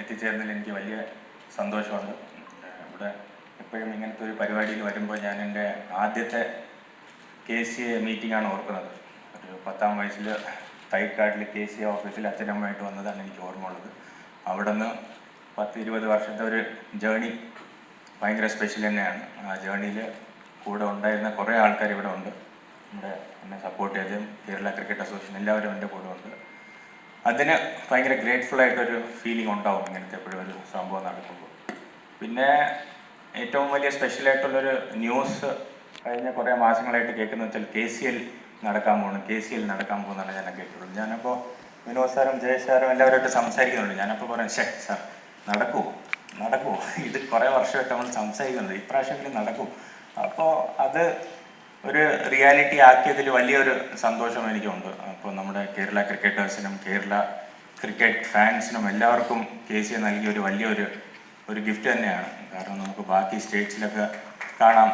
എത്തിച്ചേർന്നതിൽ എനിക്ക് വലിയ സന്തോഷമുണ്ട്. ഇവിടെ എപ്പോഴും ഇങ്ങനത്തെ ഒരു പരിപാടിയിൽ വരുമ്പോൾ ഞാൻ എൻ്റെ ആദ്യത്തെ KCA മീറ്റിംഗാണ് ഓർക്കുന്നത്. ഒരു 10ാം വയസ്സിൽ തൈക്കാട്ടിൽ KCA ഓഫീസിൽ അച്ഛനമ്മയായിട്ട് വന്നതാണ് എനിക്ക് ഓർമ്മ ഉള്ളത്. അവിടെ നിന്ന് 10-20 വർഷത്തെ ഒരു ജേണി ഭയങ്കര സ്പെഷ്യൽ തന്നെയാണ്. ആ ജേണിയിൽ കൂടെ ഉണ്ടായിരുന്ന കുറേ ആൾക്കാർ ഇവിടെ ഉണ്ട്. നമ്മുടെ എന്നെ സപ്പോർട്ട് ചെയ്തതും കേരള ക്രിക്കറ്റ് അസോസിയേഷൻ എല്ലാവരും എൻ്റെ കൂടെ ഉണ്ട്. അതിന് ഭയങ്കര ഗ്രേറ്റ്ഫുള്ളായിട്ടൊരു ഫീലിംഗ് ഉണ്ടാവും ഇങ്ങനത്തെ എപ്പോഴും ഒരു സംഭവം നടക്കുമ്പോൾ. പിന്നെ ഏറ്റവും വലിയ സ്പെഷ്യലായിട്ടുള്ളൊരു ന്യൂസ് കഴിഞ്ഞ കുറേ മാസങ്ങളായിട്ട് കേൾക്കുന്നത് വെച്ചാൽ KCL നടക്കാൻ പോകുന്നതാണ് ഞാൻ കേട്ടിട്ടുള്ളത്. ഞാനപ്പോൾ വിനോദ് സാറും ജയേഷ് സാറും എല്ലാവരുമായിട്ട് സംസാരിക്കുന്നുണ്ട്. ഞാനപ്പോൾ പറയാം, സാർ നടക്കുമോ ഇത് കുറേ വർഷമായിട്ട് നമ്മൾ സംസാരിക്കുന്നുണ്ട്, ഇപ്രാവശ്യമെങ്കിലും നടക്കും. അപ്പോൾ അത് ഒരു റിയാലിറ്റി ആക്കിയതിൽ വലിയൊരു സന്തോഷം എനിക്കുണ്ട്. അപ്പോൾ നമ്മുടെ കേരള ക്രിക്കറ്റേഴ്സിനും കേരള ക്രിക്കറ്റ് ഫാൻസിനും എല്ലാവർക്കും KCA നൽകിയ ഒരു വലിയൊരു ഗിഫ്റ്റ് തന്നെയാണ്. കാരണം നമുക്ക് ബാക്കി സ്റ്റേറ്റ്സിലൊക്കെ കാണാം,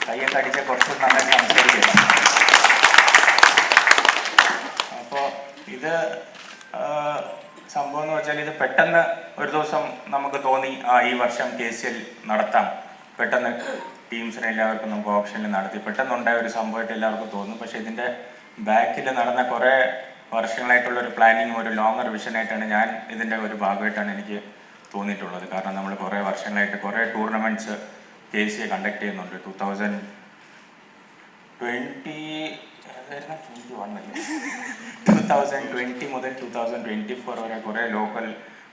കയ്യൊക്കെ അടിച്ച കുറച്ച് നന്നായി സംസാരിക്കുക. അപ്പോൾ ഇത് സംഭവം എന്ന് വെച്ചാൽ ഇത് പെട്ടെന്ന് ഒരു ദിവസം നമുക്ക് തോന്നി ഈ വർഷം KCL നടത്താം. പെട്ടെന്ന് ടീംസിനെ എല്ലാവർക്കും നമുക്ക് ഓപ്ഷനിൽ നടത്തി പെട്ടെന്നുണ്ടായ ഒരു സംഭവമായിട്ട് എല്ലാവർക്കും തോന്നും. പക്ഷേ ഇതിൻ്റെ ബാക്കിൽ നടന്ന കുറേ വർഷങ്ങളായിട്ടുള്ളൊരു പ്ലാനിങ്ങും ഒരു ലോങ്ങർ വിഷനായിട്ടാണ് ഞാൻ ഇതിൻ്റെ ഒരു ഭാഗമായിട്ടാണ് എനിക്ക് തോന്നിയിട്ടുള്ളത്. കാരണം നമ്മൾ കുറേ വർഷങ്ങളായിട്ട് കുറേ ടൂർണമെൻറ്റ്സ് KCA കണ്ടക്ട് ചെയ്യുന്നുണ്ട്. 2020 മുതൽ 2024 വരെ കുറേ ലോക്കൽ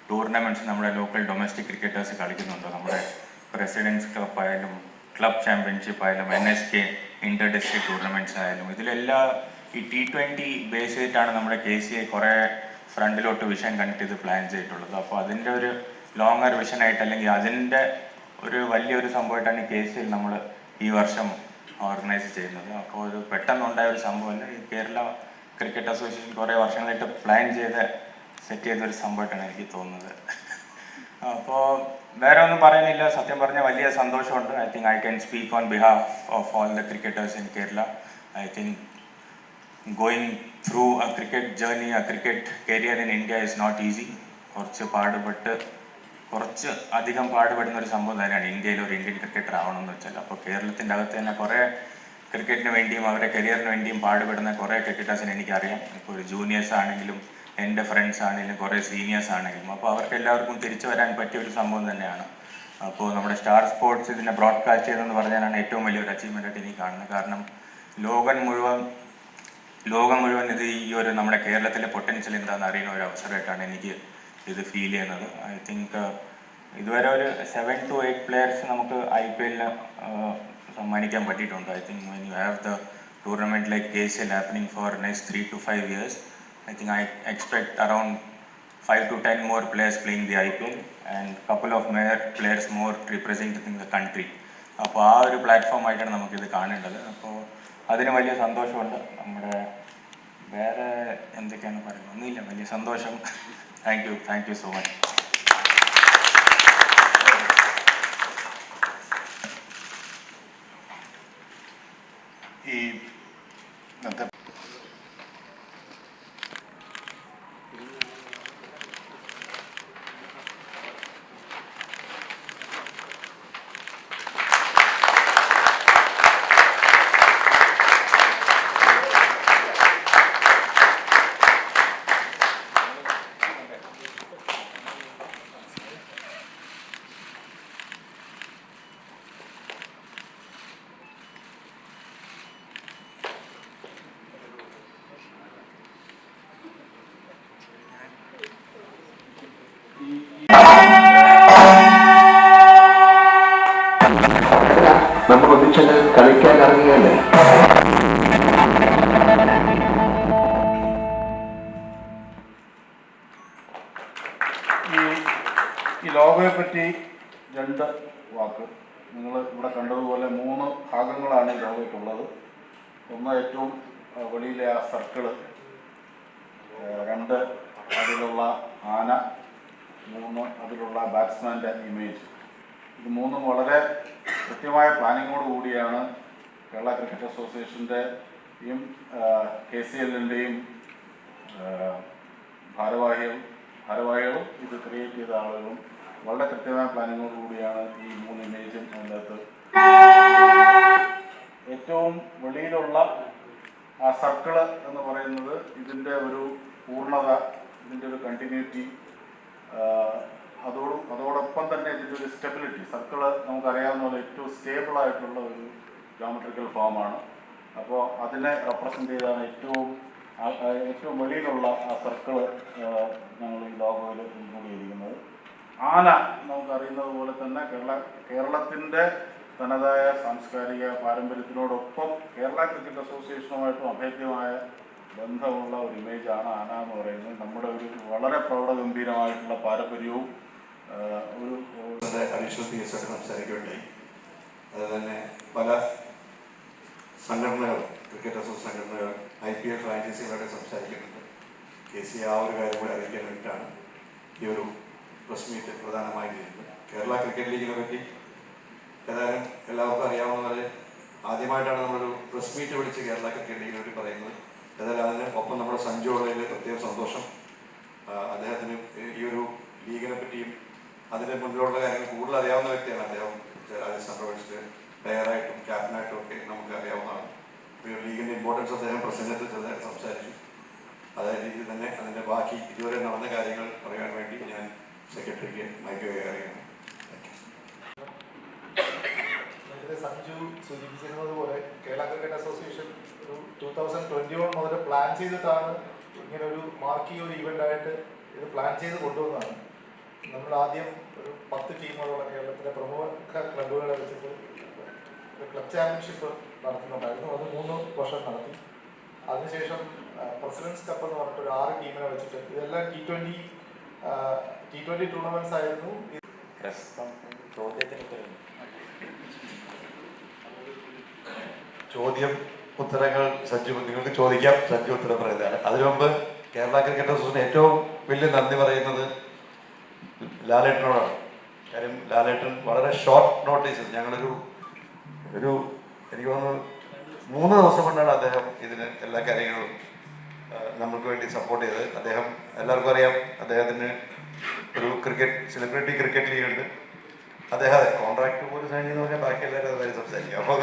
ടൂർണമെൻറ്റ്സ് നമ്മുടെ ലോക്കൽ ഡൊമസ്റ്റിക് ക്രിക്കറ്റേഴ്സ് കളിക്കുന്നുണ്ട്. നമ്മുടെ പ്രസിഡൻസ് ക്ലബ് ആയാലും ക്ലബ് ചാമ്പ്യൻഷിപ്പ് ആയാലും NSK ഇന്റർ ഡിസ്ട്രിക്ട് ടൂർണമെൻറ്റ്സ് ആയാലും ഇതിലെല്ലാം ഈ T20 ബേസ് ചെയ്തിട്ടാണ് നമ്മുടെ KCA കുറേ ഫ്രണ്ടിലോട്ട് വിഷൻ കണ്ടിട്ട് ഇത് പ്ലാൻ ചെയ്തിട്ടുള്ളത്. അപ്പോൾ അതിൻ്റെ ഒരു ലോങ്ങർ വിഷനായിട്ട് അല്ലെങ്കിൽ അതിൻ്റെ ഒരു വലിയൊരു സംഭവമായിട്ടാണ് KCL നമ്മൾ ഈ വർഷം ഓർഗനൈസ് ചെയ്യുന്നത്. അപ്പോൾ ഒരു പെട്ടെന്നുണ്ടായ ഒരു സംഭവമല്ല, ഈ കേരള ക്രിക്കറ്റ് അസോസിയേഷൻ കുറേ വർഷങ്ങളായിട്ട് പ്ലാൻ സെറ്റ് ചെയ്തൊരു സംഭവമായിട്ടാണ് എനിക്ക് തോന്നുന്നത്. അപ്പോൾ വേറെ ഒന്നും പറയാനില്ല. സത്യം പറഞ്ഞാൽ വലിയ സന്തോഷമുണ്ട്. I think I can speak on behalf of all the cricketers in Kerala. I think going through a cricket journey, a cricket career in India is not easy. കുറച്ച് അധികം പാടുപെടുന്ന ഒരു സംഭവം തന്നെയാണ് ഇന്ത്യയിൽ ഒരു ഇന്ത്യൻ ക്രിക്കറ്റർ ആവണമെന്ന് വെച്ചാൽ. അപ്പോൾ കേരളത്തിൻ്റെ അകത്ത് തന്നെ കുറേ ക്രിക്കറ്റിന് വേണ്ടിയും അവരുടെ കരിയറിന് വേണ്ടിയും പാടുപെടുന്ന കുറേ ക്രിക്കറ്റേഴ്സിനെ എനിക്കറിയാം. ഇപ്പോൾ ഒരു ജൂനിയേഴ്സ് ആണെങ്കിലും എൻ്റെ ഫ്രണ്ട്സ് ആണെങ്കിലും കുറേ സീനിയേഴ്സ് ആണെങ്കിലും. അപ്പോൾ അവർക്ക് എല്ലാവർക്കും തിരിച്ചു വരാൻ പറ്റിയ ഒരു സംഭവം തന്നെയാണ്. അപ്പോൾ നമ്മുടെ സ്റ്റാർ സ്പോർട്സ് ഇതിനെ ബ്രോഡ്കാസ്റ്റ് ചെയ്തതെന്ന് പറഞ്ഞാലാണ് ഏറ്റവും വലിയൊരു അച്ചീവ്മെൻ്റായിട്ട് എനിക്ക് കാണുന്നത്. കാരണം ലോകം മുഴുവൻ ഇത് ഈ ഒരു നമ്മുടെ കേരളത്തിലെ പൊട്ടൻഷ്യൽ എന്താണെന്ന് അറിയുന്ന ഒരു അവസരമായിട്ടാണ് എനിക്ക് ഇത് ഫീൽ ചെയ്യുന്നത്. ഐ തിങ്ക് ഇതുവരെ ഒരു 7 to 8 പ്ലെയേഴ്സ് നമുക്ക് IPL സമ്മാനിക്കാൻ പറ്റിയിട്ടുണ്ട്. I think when you have the tournament like KCL happening for next 3 to 5 years, I think I expect around 5 to 10 more players playing the IPL and couple of players more representing the country. അപ്പോൾ ആ ഒരു പ്ലാറ്റ്ഫോമായിട്ടാണ് നമുക്കിത് കാണേണ്ടത്. അപ്പോൾ അതിന് വലിയ സന്തോഷമുണ്ട്. നമ്മുടെ വേറെ എന്തൊക്കെയാണ് പറയുന്നത്, ഒന്നുമില്ല, വലിയ സന്തോഷം. Thank you so much. നമ്മൾ ഒന്നിച്ചത് കളിക്കാൻ ഇറങ്ങിയല്ലേ. ഈ ലോഗോയെ പറ്റി 2 വാക്ക്. നിങ്ങൾ ഇവിടെ കണ്ടതുപോലെ 3 ഭാഗങ്ങളാണ് ഈ ലോഗോയ്ക്കുള്ളത്. ഒന്ന് ഏറ്റവും വെളിയിലെ ആ സർക്കിള്, 2 അതിലുള്ള ആന, 3 അതിലുള്ള ബാറ്റ്സ്മാൻ്റെ ഇമേജ്. ഇത് 3 വളരെ കൃത്യമായ പ്ലാനിങ്ങോട് കൂടിയാണ് കേരള ക്രിക്കറ്റ് അസോസിയേഷൻ്റെയും KCLൻ്റെയും ഭാരവാഹികൾ ഭാരവാഹികളും ഇത് ക്രിയേറ്റ് ചെയ്ത ആളുകളും വളരെ കൃത്യമായ പ്ലാനിങ്ങോടുകൂടിയാണ് ഈ 3 ഇമേജും അതിനകത്ത്. ഏറ്റവും വെളിയിലുള്ള ആ സർക്കിള് എന്ന് പറയുന്നത് ഇതിൻ്റെ ഒരു പൂർണ്ണത, ഇതിൻ്റെ ഒരു കണ്ടിന്യൂറ്റി, അതോടൊപ്പം തന്നെ ഇതിൻ്റെ ഒരു സ്റ്റെബിലിറ്റി. സർക്കിള് നമുക്കറിയാവുന്ന പോലെ ഏറ്റവും സ്റ്റേബിളായിട്ടുള്ള ഒരു ജോമെട്രിക്കൽ ഫോമാണ്. അപ്പോൾ അതിനെ റെപ്രസെൻ്റ് ചെയ്താണ് ഏറ്റവും വെളിയിലുള്ള ആ സർക്കിള് ഞങ്ങൾ ഈ ലോഗോയിൽ ഇൻക്ലൂഡ് ചെയ്തിരിക്കുന്നത്. ആന നമുക്കറിയുന്നത് പോലെ തന്നെ കേരളത്തിൻ്റെ തനതായ സാംസ്കാരിക പാരമ്പര്യത്തിനോടൊപ്പം കേരള ക്രിക്കറ്റ് അസോസിയേഷനുമായിട്ടും അഭേദ്യമായ ബന്ധമുള്ള ഒരു ഇമേജാണ് ആന എന്ന് പറയുന്നത്. നമ്മുടെ ഒരു വളരെ പ്രൗഢഗംഭീരമായിട്ടുള്ള പാരമ്പര്യവും ഒരു അഡീഷണൽ പി എസ് ആയിട്ട് സംസാരിക്കുകയുണ്ടായി. അതുപോലെ തന്നെ പല സംഘടനകൾ, ക്രിക്കറ്റ് അസോസിയേഷൻ സംഘടനകൾ, IPL ഫ്രാഞ്ചൈസികളൊക്കെ സംസാരിക്കുന്നുണ്ട്. KC ആ ഒരു കാര്യം കൂടി അറിയിക്കാൻ വേണ്ടിയിട്ടാണ് ഈ ഒരു പ്രസ് മീറ്റ് പ്രധാനമായും ചെയ്യുന്നത്. കേരള ക്രിക്കറ്റ് ലീഗിനെ പറ്റി ഏതായാലും എല്ലാവർക്കും അറിയാവുന്ന പോലെ ആദ്യമായിട്ടാണ് നമ്മളൊരു പ്രസ് മീറ്റ് വിളിച്ച് കേരള ക്രിക്കറ്റ് ലീഗിനെ പറ്റി പറയുന്നത്. ഏതായാലും അതിന് ഒപ്പം നമ്മുടെ സഞ്ജു ഉള്ളതിൽ പ്രത്യേക സന്തോഷം. അദ്ദേഹത്തിന് ഈ ഒരു ലീഗിനെ പറ്റിയും അതിൻ്റെ മുന്നിലുള്ള കാര്യങ്ങൾ കൂടുതൽ അറിയാവുന്ന വ്യക്തിയാണ് അദ്ദേഹം. രാജസ്ഥാൻ റോയൽസിൽ പ്ലെയറായിട്ടും ക്യാപ്റ്റനായിട്ടും ഒക്കെ നമുക്ക് അറിയാവുന്നതാണ്. ലീഗിൻ്റെ ഇമ്പോർട്ടൻസ് അദ്ദേഹം പ്രസംഗത്തിൽ ചെറുതായിട്ട് സംസാരിച്ചു. അതേ രീതിയിൽ തന്നെ അതിൻ്റെ ബാക്കി ഇതുവരെ നടന്ന കാര്യങ്ങൾ പറയാൻ വേണ്ടി ഞാൻ സെക്രട്ടറിക്ക് മൈക്ക് കൈകാര്യമാണ്. സഞ്ജു സൂചിപ്പിച്ചിരുന്നത് പോലെ കേരള ക്രിക്കറ്റ് അസോസിയേഷൻ ഒരു 2021 മുതൽ പ്ലാൻ ചെയ്തിട്ടാണ് ഇങ്ങനെ ഒരു മാർക്കി ഒരു ഇവൻ്റായിട്ട് ഇത് പ്ലാൻ ചെയ്ത് കൊണ്ടുവന്നതാണ്. നമ്മൾ ആദ്യം ഒരു 10 ടീമുകളുള്ള കേരളത്തിലെ പ്രമുഖ ക്ലബ്ബുകളെ വെച്ചിട്ട് ഒരു ക്ലബ് ചാമ്പ്യൻഷിപ്പ് നടത്തുന്നുണ്ടായിരുന്നു. അത് 3 വർഷം നടത്തി. അതിനുശേഷം പ്രസിഡൻസ് കപ്പ് എന്ന് പറഞ്ഞിട്ട് ഒരു 6 ടീമിനെ വെച്ചിട്ട് ഇതെല്ലാം T20 ടൂർണമെന്റ്സ് ആയിരുന്നു. ചോദ്യം ഉത്തരങ്ങൾ സഞ്ജു നിങ്ങൾക്ക് ചോദിക്കാം. സഞ്ജു ഉത്തരം പറയുന്നതാണ്. അതിനു മുമ്പ് കേരള ക്രിക്കറ്റ് അസോസിയേഷൻ ഏറ്റവും വലിയ നന്ദി പറയുന്നത് ലാലേട്ടനോടാണ്. കാര്യം ലാലേട്ടൻ വളരെ ഷോർട്ട് നോട്ടീസിൽ ഞങ്ങളൊരു എനിക്ക് തോന്നുന്നു 3 ദിവസം കൊണ്ടാണ് അദ്ദേഹം ഇതിന് എല്ലാ കാര്യങ്ങളും നമ്മൾക്ക് വേണ്ടി സപ്പോർട്ട് ചെയ്തത്. അദ്ദേഹം എല്ലാവർക്കും അറിയാം, അദ്ദേഹത്തിന് ഒരു സെലിബ്രിറ്റി ക്രിക്കറ്റ് ലീഗ് ഉണ്ട്. അദ്ദേഹം കോൺട്രാക്ട് പോലും സൈൻ ചെയ്യുന്ന പറഞ്ഞാൽ ബാക്കി എല്ലാവരും അതുവരെ സംസാരിക്കും. അപ്പോൾ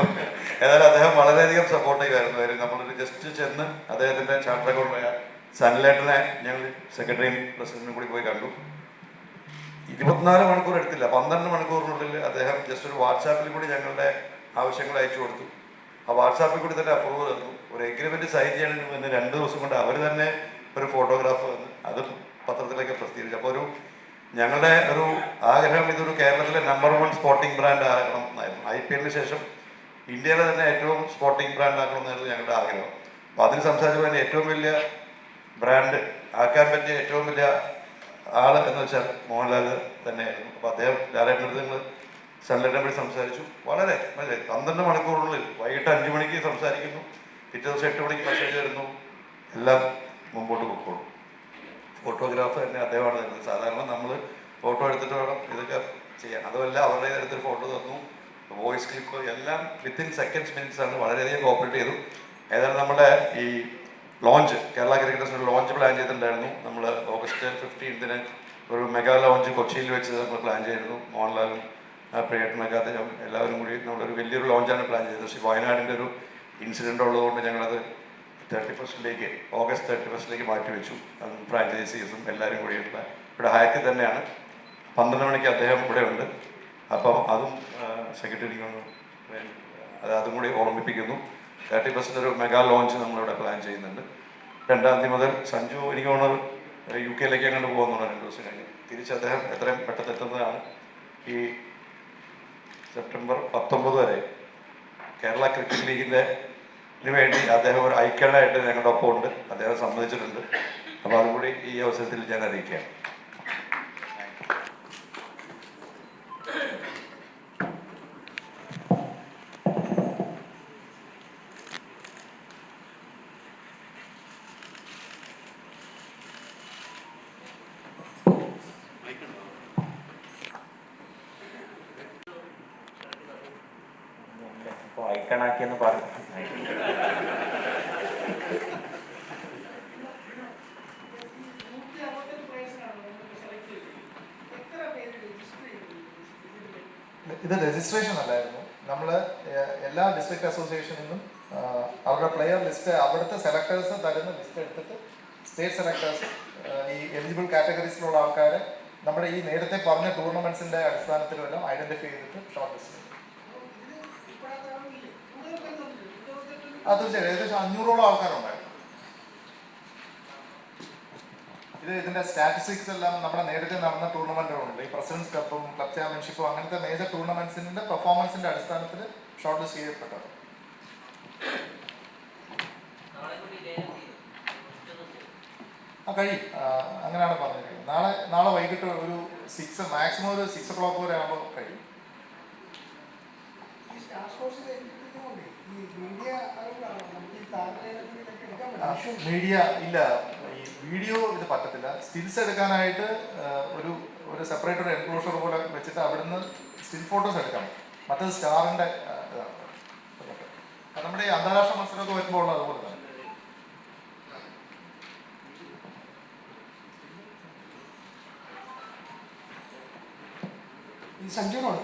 ഏതായാലും അദ്ദേഹം വളരെയധികം സപ്പോർട്ടീവ് ആയിരുന്നു. കാര്യം നമ്മളൊരു ജസ്റ്റ് ചെന്ന് അദ്ദേഹത്തിൻ്റെ ചാർട്ടർ അക്കൗണ്ടായ സൺലേട്ടനെ ഞങ്ങൾ സെക്രട്ടറിയും പ്രസിഡന്റും കൂടി പോയി കണ്ടു. 24 മണിക്കൂർ എടുത്തില്ല, 12 മണിക്കൂറിനുള്ളിൽ അദ്ദേഹം ജസ്റ്റ് ഒരു വാട്സാപ്പിൽ കൂടി ഞങ്ങളുടെ ആവശ്യങ്ങൾ അയച്ചു കൊടുത്തു. ആ വാട്സാപ്പിൽ കൂടി തന്നെ അപ്രൂവൽ തന്നു. ഒരു എഗ്രിമെൻറ്റ് സൈൻ ചെയ്യണമെന്ന് പിന്നെ 2 ദിവസം കൊണ്ട് അവർ തന്നെ ഒരു ഫോട്ടോഗ്രാഫ് തന്നു. അതും പത്രത്തിലേക്ക് പ്രസിദ്ധീകരിച്ചു. അപ്പോൾ ഞങ്ങളുടെ ഒരു ആഗ്രഹം ഇതൊരു കേരളത്തിലെ നമ്പർ 1 സ്പോർട്ടിംഗ് ബ്രാൻഡ് ആകണം എന്നായിരുന്നു. IPL ശേഷം ഇന്ത്യയിലെ തന്നെ ഏറ്റവും സ്പോർട്ടിംഗ് ബ്രാൻഡ് ആക്കണം എന്നായിരുന്നു ഞങ്ങളുടെ ആഗ്രഹം. അപ്പോൾ അതിന് സംസാരിച്ചപ്പോൾ തന്നെ ഏറ്റവും വലിയ ബ്രാൻഡ് ആക്കാൻ പറ്റിയ ഏറ്റവും വലിയ ആൾ എന്ന് വെച്ചാൽ മോഹൻലാൽ തന്നെയായിരുന്നു. അപ്പോൾ അദ്ദേഹം ലാലേട്ടൻ്റെ നിങ്ങൾ സൺലൈറ്റിനെ പറ്റി സംസാരിച്ചു. വളരെ 12 മണിക്കൂറിനുള്ളിൽ വൈകിട്ട് 5 മണിക്ക് സംസാരിക്കുന്നു, പിറ്റേ ദിവസം 8 മണിക്ക് മെസ്സേജ് വരുന്നു, എല്ലാം മുമ്പോട്ട് പോയിക്കോളും. ഫോട്ടോഗ്രാഫ് തന്നെ അദ്ദേഹമാണ് തരുന്നത്. സാധാരണ നമ്മൾ ഫോട്ടോ എടുത്തിട്ട് വേണം ഇതൊക്കെ ചെയ്യാൻ. അതുമല്ല, അവരുടെ അടുത്തൊരു ഫോട്ടോ തന്നു, വോയിസ് ക്ലിപ്പ്, എല്ലാം വിത്തിൻ സെക്കൻഡ്സ് മിനിറ്റ്സ് ആണ്. വളരെയധികം കോപ്പറേറ്റ് ചെയ്തു. ഏതായാലും നമ്മുടെ ഈ launch Kerala cricket launch plan ചെയ്തിട്ടുണ്ടായിരുന്നു. നമ്മൾ ഓഗസ്റ്റ് 15 ഒരു മെഗാ ലോഞ്ച് കൊച്ചിയിൽ വെച്ച് നമ്മൾ പ്ലാൻ ചെയ്തിരുന്നു. മോഹൻലാലും പ്രിയേട്ടനൊക്കെ അദ്ദേഹം എല്ലാവരും കൂടി നമ്മളൊരു വലിയൊരു ലോഞ്ചാണ് പ്ലാൻ ചെയ്തത്. പക്ഷേ വയനാടിൻ്റെ ഒരു ഇൻസിഡൻ്റ് ഉള്ളതുകൊണ്ട് ഞങ്ങളത് 31 ഓഗസ്റ്റ് 31 മാറ്റിവെച്ചു. ഫ്രാഞ്ചൈസീസും എല്ലാവരും കൂടിയിട്ടുള്ള ഇവിടെ ഹയത്തിൽ തന്നെയാണ്. 12 മണിക്ക് അദ്ദേഹം ഇവിടെ ഉണ്ട്. അപ്പം അതും സെക്രട്ടറിക്ക് അതും കൂടി ഓർമ്മിപ്പിക്കുന്നു. 31 ഒരു മെഗാ ലോഞ്ച് നമ്മളിവിടെ പ്ലാൻ ചെയ്യുന്നുണ്ട്. 2-ാം തീയതി മുതൽ സഞ്ജു എനിക്ക് തോന്നുന്നത് UK അങ്ങോട്ട് പോകുന്നുണ്ട്. 2 ദിവസം കഴിഞ്ഞ് തിരിച്ച് അദ്ദേഹം എത്രയും പെട്ടെന്ന് എത്തുന്നതാണ്. ഈ സെപ്റ്റംബർ 19 വരെ കേരള ക്രിക്കറ്റ് ലീഗിൻ്റെ വേണ്ടി അദ്ദേഹം ഒരു ഐക്യനായിട്ട് ഞങ്ങളുടെ ഒപ്പം ഉണ്ട്. അദ്ദേഹം സമ്മതിച്ചിട്ടുണ്ട്. അപ്പോൾ അതുകൂടി ഈ അവസരത്തിൽ ഞാൻ അറിയിക്കാം. ഇപ്പോൾ ഐക്കണാക്കിയെന്ന് പറഞ്ഞു. ഇത് രജിസ്ട്രേഷൻ അല്ലായിരുന്നു. നമ്മൾ എല്ലാ ഡിസ്ട്രിക്ട് അസോസിയേഷനിൽ നിന്നും അവരുടെ പ്ലെയർ ലിസ്റ്റ്, അവിടുത്തെ സെലക്ടേഴ്സ് തരുന്ന ലിസ്റ്റ് എടുത്തിട്ട് സ്റ്റേറ്റ് സെലക്ടേഴ്സ് ഈ എലിജിബിൾ കാറ്റഗറീസിലുള്ള ആൾക്കാരെ നമ്മുടെ ഈ നേരത്തെ പറഞ്ഞ ടൂർണമെന്റ്സിന്റെ അടിസ്ഥാനത്തിലെല്ലാം ഐഡന്റിഫൈ ചെയ്തിട്ട് ഷോർട്ട് ലിസ്റ്റ് ചെയ്യും. അത് തീർച്ചയായും ഏകദേശം 500ഓളം ആൾക്കാരുണ്ടായിരുന്നു. ഇതിന്റെ സ്റ്റാറ്റിസ്റ്റിക്സ് എല്ലാം നമ്മുടെ നേരത്തെ നടന്ന ടൂർണമെന്റുകളുണ്ട്. ഈ പ്രസിഡൻസ് കപ്പും ക്ലബ് ചാമ്പ്യൻഷിപ്പും അങ്ങനത്തെ മേജർ ടൂർണമെന്റ്സിന്റെ പെർഫോമൻസിന്റെ അടിസ്ഥാനത്തിൽ ഷോർട്ട് ലിസ്റ്റ് ചെയ്യപ്പെട്ടത്. കഴിയും, അങ്ങനെയാണ് പറഞ്ഞിരിക്കുന്നത്. നാളെ വൈകിട്ട് ഒരു 6 മാക്സിമം ഒരു 6 o'clock വരെ ആകുമ്പോൾ കഴിയും. മീഡിയ ഇല്ല, ഈ വീഡിയോ ഇത് പറ്റത്തില്ല. സ്റ്റിൽസ് എടുക്കാനായിട്ട് ഒരു സെപ്പറേറ്റ് ഒരു എൻക്ലോഷർ പോലെ വെച്ചിട്ട് അവിടുന്ന് സ്റ്റിൽ ഫോട്ടോസ് എടുക്കണം. മറ്റത് സ്റ്റാറിന്റെ ഇതാണ്. നമ്മുടെ ഈ അന്താരാഷ്ട്ര മത്സരമൊക്കെ വരുമ്പോൾ അതുപോലെ തന്നെ. സഞ്ജുനോട്